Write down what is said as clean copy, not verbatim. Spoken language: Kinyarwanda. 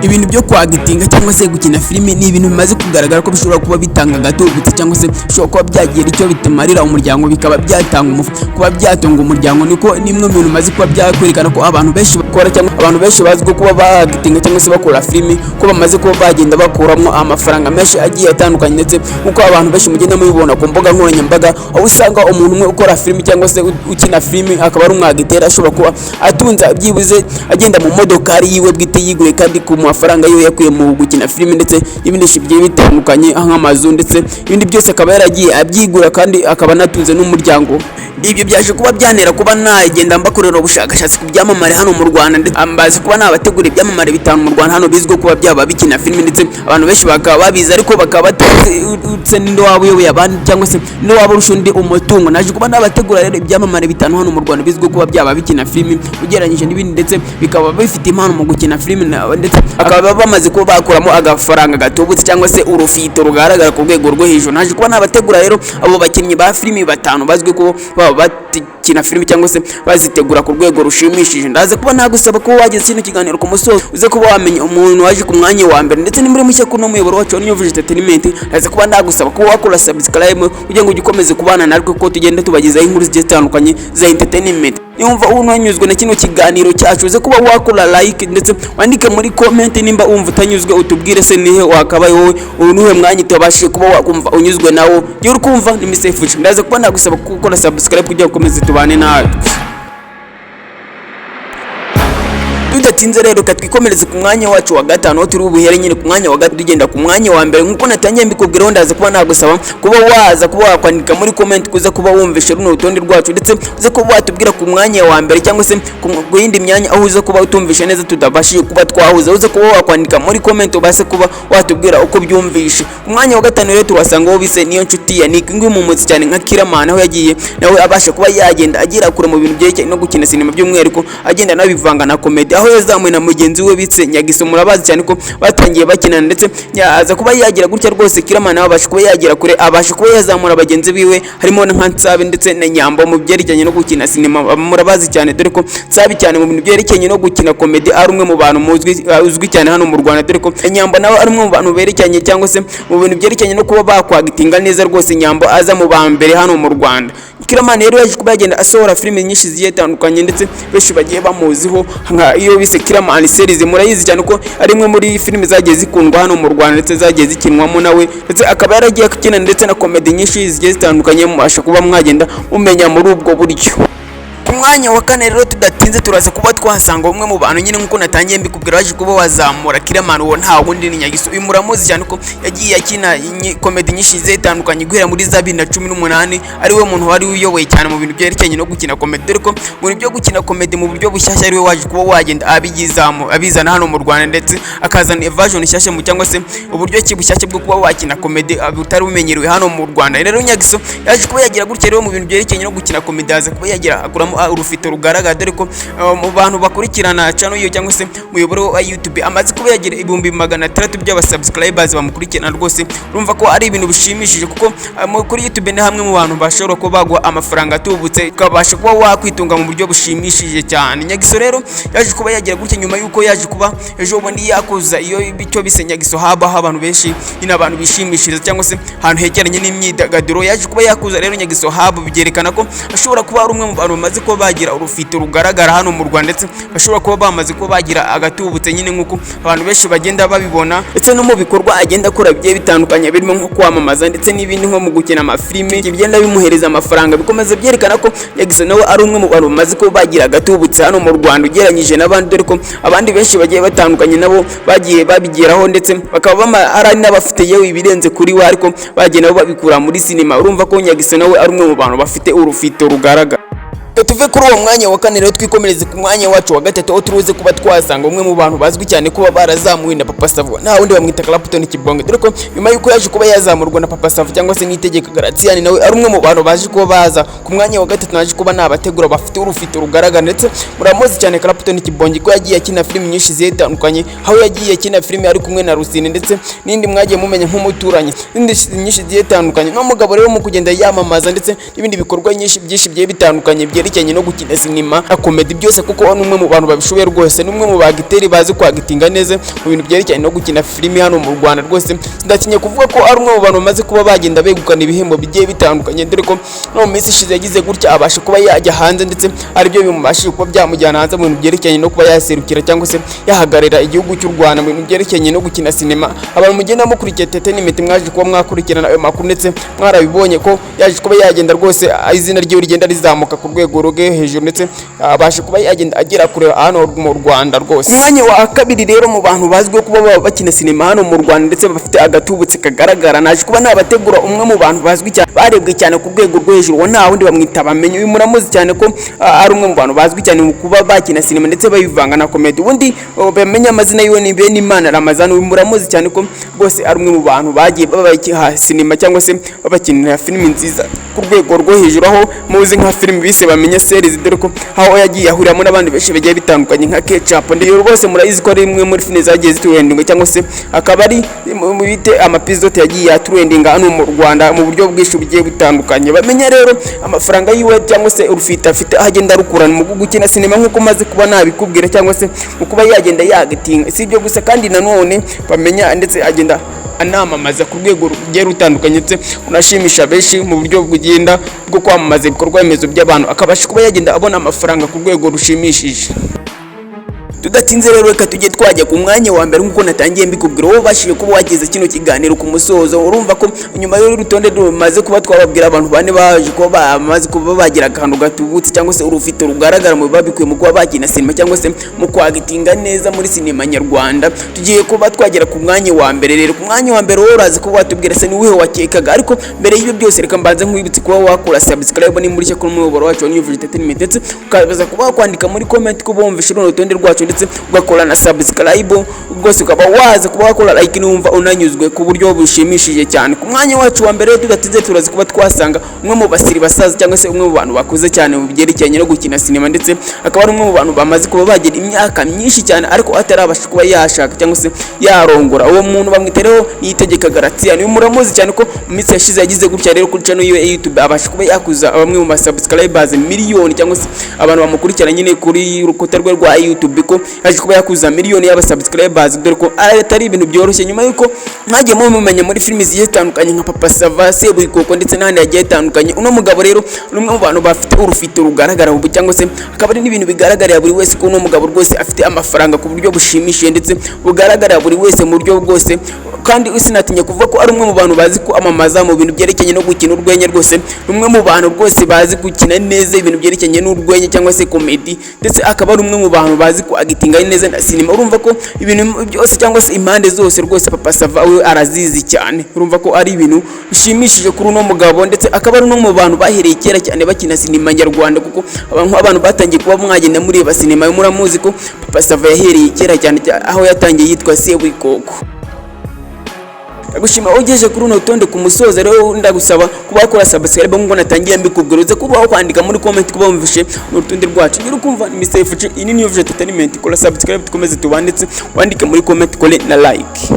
ibintu byo kwagitinga cyangwa se gukina filime ni ibintu bimaze kugaragara ko bishobora kuba bitanga agatubutse cyangwa se bishobora kuba byagira icyo bitumarira umuryango, bikaba byatanga kuba byatunga umuryango. Niko nimwe mu bintu maze kuba byakwerekana ko abantu benshi bakora cyangwa abantu benshi bazwiho kuba bagitinga cyangwa se bakora filime ko bamaze kuba bagenda bakuramo amafaranga menshi agiye atandukanye, ndetse uko abantu benshi mugenda mubibona ku mbuga nkoranyambaga, aho usanga umuntu umwe ukora filime cyangwa se ukina filime akaba ari umwagitera ashobora kuba atunze byibuze agenda mu modoka yiwe bwite yigure kandi ku mafaranga yo yakuye mu gukina filime ndetse n'ibindi bigiye bitandukanye nk'amazu ndetse ibindi byose akaba yaragiye abyigura kandi akaba natunze n'umuryango. Ibyo byaje kuba byanera kuba nagenda mbakorera ubushakashatsi ku byamamare hano mu Rwanda, ndetse ambaze kuba nabategura ibyamamare bitanu mu Rwanda hano bizwiho kuba byaba bikina filime, ndetse abantu benshi bakaba babizi ariko bakaba batazi ninde waba uyoboye abandi cyangwa se ninde waba urusha undi umutungo. Naje kuba nabategura rero ibyamamare bitanu hano mu Rwanda bizwiho kuba byaba bikina filime ugereranyije n'ibindi, ndetse bikaba bifite impano mu gukina filime ndetse akaba bamaze kuba bakuramo agafaranga gatubutse cyangwa se urufito rugaragara ku rwego rwo hejuru. Naje kuba nabategura rero abo bakinnyi ba filime batanu bazwi ko bakina filime cyangwa se bazitegura ku rwego rushimishije. Ndaza kuba nagusaba ko wageze kino kiganiro ku musozo uze kuba wamenya umuntu waje ku mwanya wa mbere, ndetse ni muri mushya kuno muyoboro wacu wa Nyovuje Entertainment. Ndaza kuba nagusaba ko wakora subscribe kugira ngo ugikomeze kubana natwe ko tugenda tubagezaho inkuru zigiye zitandukanye za entertainment. Yumva unanyuzwe na kino kiganiro cyacu uze kuba wakora like ndetse wandike muri comment nimba umva utanyuzwe, utubwire se nihe wakabaye wowe unuhe mwanya tubashije kuba wakumva unyuzwe nawo. Yo urukumva ni Mr. Ndaza kuba nagusaba gukora subscribe kugira ngo ukomeze tubane nawe. Tudatinze rero katwikomereze ku mwanya wacu wa gatanu, turi ubuhere nyine ku mwanya wa gatatu tugenda ku mwanya wa mbere. Nkuko natangiye mbikubwira, ndaza kuba nagusaba kuba waza kuba wakwandika muri comment kuza kuba wumvishe runo rutonde rwacu, ndetse uze kuba watubwira ku mwanya wa mbere cyangwa se ku yindi myanya aho uze kuba utumvishe neza tudabashije kuba twahuza. Uze kuba wakwandika muri comment ubase kuba watubwira uko byumvishe. Ku mwanya wa gatanu rero turasanga wo bise niyo nshuti ya Nick ngwi mu mutsi cyane nka Kiramana, aho yagiye nawe abasha kuba yagenda agira kure mu bintu byerekeye no gukina sinema by'umwihariko agenda nabivanga na comedy, aho yazamuye na mugenzi we bitse Nyagiso. Murabazi cyane ko batangiye bakinana ndetse yaza kuba yagira gutya rwose Kiramana abasha kuba yagira kure, abasha kuba yazamura bagenzi biwe harimo nka Nsabe ndetse na Nyambo mu byerekanye no gukina sinema. Murabazi cyane dore ko Nsabe cyane mu bintu byerekanye no gukina comedy ari umwe mu bantu uzwi cyane hano mu Rwanda, dore ko Nyambo nawe ari umwe mu bantu berekanye cyangwa se mu bintu byerekanye no kuba bakwagitinga neza rwose. Nyambo aza mu bambere hano mu Rwanda. Kiramana rero yaje kuba yagenda asohora filime nyinshi zigiye zitandukanye ndetse benshi bagiye bamuziho nka iyo bise Kiramana series. Murayizi cyane ko ari imwe muri filime zagiye zikundwa hano mu Rwanda ndetse zagiye zikinwamo nawe, ndetse akaba yaragiye akina ndetse na comedy nyinshi zigiye zitandukanye mubasha kuba mwagenda umenya muri ubwo buryo. Ku mwanya wa kane rero tudatinze turaza kuba twahasanga umwe mu bantu nyine nkuko natangiye mbikubwira waje kuba wazamura Kiramana, uwo nta wundi ni Nyagiso. Uyu muramuzi cyane ko yagiye akina comedy nyinshi zitandukanye guhera muri za 2018, ari we muntu wari uyoboye cyane mu bintu byerekanye no gukina comedy, dore ko mu bintu byo gukina comedy mu buryo bushyashya ari we waje kuba wagenda abizana hano mu Rwanda, ndetse akazana version nshyashya mu cyangwa se uburyo bushyashya bwo kuba wakina comedy butari bumenyerewe hano mu Rwanda. Rero Nyagiso yaje kuba yagira gutya rero mu bintu byerekanye no gukina comedy, aza kuba yagira akuramo urufito rugaragara, dore ko mu bantu bakurikirana channel iyo cyangwa se muyoboro wa YouTube amaze kuba yagira 600 by'abasubscribers bamukurikirana rwose. Urumva ko ari ibintu bishimishije kuko kuri YouTube ni hamwe mu bantu bashobora ko bagwa amafaranga atubutse ukabasha kuba wakwitunga mu buryo bushimishije cyane. Nyagiso rero yaje kuba yagira gutya nyuma yuko yaje kuba ejo bundi yakoza iyo bityo bise Nyagiso haba abantu benshi ina abantu bishimishiriza cyangwa se ahantu hekeranye n'imyidagaduro. Yaje kuba yakoza rero Nyagiso haba byerekana ko ashobora kuba ari umwe mu bantu bamaze ko bagira urufito rugaragara hano mu Rwanda, ndetse bashobora kuba bamaze ko bagira agatubutse nyine nkuko abantu benshi bagenda babibona, ndetse no mu bikorwa agenda akora bigiye bitandukanye birimo nko kwamamaza ndetse n'ibindi nko mu gukina amafilime bigenda bimuhereza amafaranga. Bikomeza byerekana ko Nyagiso nawe ari umwe mu bantu bamaze ko bagira agatubutse hano mu Rwanda ugereranyije n'abandi, dore ko abandi benshi bagiye batandukanye nabo bagiye babigeraho ndetse bakaba ari n'abafite yewe ibirenze kuri we, ariko bagiye nabo babikura muri sinema. Urumva ko Nyagiso nawe ari umwe mu bantu bafite urufito rugaragara. Tuve kuri uwo mwanya wa kane rero twikomereze ku mwanya wacu wa gatatu, aho turuze kuba twasanga umwe mu bantu bazwi cyane kuba barazamuwe na Papa Savo, nta wundi bamwita Clapton Kibonge, dore ko nyuma yuko yaje kuba yazamurwa na Papa Savo cyangwa se Niyitegeka Gratien, nawe ari umwe mu bantu baje kuba baza ku mwanya wa gatatu. Naje kuba nabategura bafite urufito rugaragara, ndetse muramuzi cyane Clapton Kibonge ko yagiye akina filime nyinshi zitandukanye, aho yagiye akina filime ari kumwe na Rusine ndetse n'indi mwagiye mumenya nk'umuturanyi nyinshi zitandukanye. No mugabo rero mu kugenda yamamaza ndetse n'ibindi bikorwa byinshi bigiye bitandukanye byerekeranye no gukina sinema na comedy byose, kuko ni umwe mu bantu babishoboye rwose, ni umwe mu bagiteri bazi kwagitinga neza mu bintu byerekeranye no gukina filimi hano mu Rwanda rwose. Ndakinye kuvuga ko ari umwe mu bantu bamaze kuba bagenda begukana ibihembo bigiye bitandukanye, dore ko no mu minsi ishize yagize gutya abasha kuba yajya hanze, ndetse ari byo bimubashije kuba byamujyana hanze mu bintu byerekeranye no kuba yaserukira cyangwa se yahagarira igihugu cy'u Rwanda mu bintu byerekeranye no gukina sinema. Abantu mugenda mukurikiye Entertainment mwaje kuba mwakurikirana ayo makuru, ndetse mwarabibonye ko yaje kuba yagenda rwose izina rye rigenda rizamuka ku rwego rwe hejuru, ndetse abasha kuba yagenda agera kure hano mu Rwanda rwose. Umwanya wa kabiri rero mu bantu bazwiho kuba bakina sinema hano mu Rwanda ndetse bafite agatubutse kagaragara, naje kuba nabategura umwe mu bantu bazwi cyane barebwe cyane ku rwego rwo hejuru, nta wundi bamwita Bamenyo. Uyu muramuzi cyane ko ari umwe mu bantu bazwi cyane mu kuba bakina sinema ndetse bayivanga na comedy. Ubundi bamenya amazina yiwe ni Benimana Ramazani. Uyu muramuzi cyane ko rwose ari umwe mu bantu bagiye babakina sinema cyangwa se babakinira filimi nziza ku rwego rwo hejuru, aho muzi nka filimi bise Bamenya series, dore ko aho yagiye ahuriramo n'abandi benshi bagiye bitandukanye nka Ketchup. Ndiyo rwose murayizi ko ari imwe muri filimi zagiye zitrendinga cyangwa se akaba ari mu bite amapizote yagiye atrendinga hano mu Rwanda mu buryo bwinshi bugiye butandukanye. Bamenya rero amafaranga yiwe cyangwa se urufite afite agenda rukurana mu gukina sinema nk'uko maze kuba nabikubwira, cyangwa se mu kuba yagenda yagitinga. Si ibyo gusa kandi nanone Bamenya ndetse agenda anamamaza ku rwego rugiye rutandukanye, ndetse unashimisha benshi mu buryo bugenda bwo kwamamaza ibikorwa remezo by'abantu, akabasha kuba yagenda abona amafaranga ku rwego rushimishije. Tudatinze rero reka tujye twajya ku mwanya wa mbere nk'uko natangiye mbikubwira, wowe bashije kuba wagize kino kiganiro ku musozo. Urumva ko nyuma y'urutonde rumaze kuba twababwira abantu bane baje kuba bamaze kuba bagira akantu gatubutse cyangwa se urufite rugaragara mu babikuye mu kuba bakina sinema cyangwa se mu kwagitinga neza muri sinema nyarwanda, tugiye kuba twagera ku mwanya wa mbere. Rero ku mwanya wa mbere wowe urazi kuba watubwira se ni uwuhe wakekaga, ariko mbere y'ibyo byose reka mbanze nkwibutse kuba wakora subscribe ni muri cyo kuri umuyoboro wacu wa New Vision Entertainment, ndetse ukaza kuba kwandika muri comment ko bumvishe urutonde rwacu, ndetse ugakora na subscribe rwose, ukaba waza kuba wakora like numva unanyuzwe ku buryo bushimishije cyane. Ku mwanya wacu wa mbere tudatinze turazi kuba twasanga umwe mu basiri basaza cyangwa se umwe mu bantu bakuze cyane mu byerekeranye no gukina sinema, ndetse akaba ari umwe mu bantu bamaze kuba bagira imyaka myinshi cyane ariko atarabasha kuba yashaka cyangwa se yarongora. Uwo muntu bamwitereho Niyitegeka Gratien. Uyu muramuzi cyane ko mu minsi yashize yagize gutya rero kuri channel yiwe YouTube abasha kuba yakuza bamwe mu subscribers miliyoni, cyangwa se abantu bamukurikirana nyine kuri urukuta rwe rwa YouTube, ko yaje kuba yakuza miliyoni y'aba subscribers, dore ko atari ibintu byoroshye. Nyuma yuko mwagiye mumenya muri filimi zigiye zitandukanye nka Papa Sava, Seburikoko ndetse n'ahandi yagiye atandukanye, uno mugabo rero ni umwe mu bantu bafite urufite rugaragara ubu, cyangwa se akaba ari n'ibintu bigaragarira buri wese ko uno mugabo rwose afite amafaranga ku buryo bushimishije, ndetse bugaragarira buri wese mu buryo bwose. Kandi usinatinye kuvuga ko ari umwe mu bantu bazi ko amamaza mu bintu byerekeranye no gukina urwenya, rwose umwe mu bantu rwose bazi gukina neza ibintu byerekeranye n'urwenya cyangwa se comedy, ndetse akaba ari umwe mu bantu bazi ko agitinga neza na sinema. Urumva ko ibintu byose cyangwa se impande zose rwose Papa Sava we arazizi cyane. Urumva ko ari ibintu bishimishije kuri uno mugabo, ndetse akaba ari umwe mu bantu bahereye kera cyane bakina sinema nyarwanda, kuko abantu batangiye kuba mwagenda mureba sinema yo muramuzi ko Papa Sava yahereye kera cyane aho yatangiye yitwa Seburikoko. Gushima ugeje kuri uno tonde ku musozo rero ndagusaba kuba wakora subscribe ngo natangiye mbikubwira, uze kuba kwandika muri comment kuba wumvishe urutonde rwacu. Ngira ukumva ni Mr. Fuji, ini New Vision Entertainment, kora subscribe tukomeze tubanditse, wandike muri comment kole na like.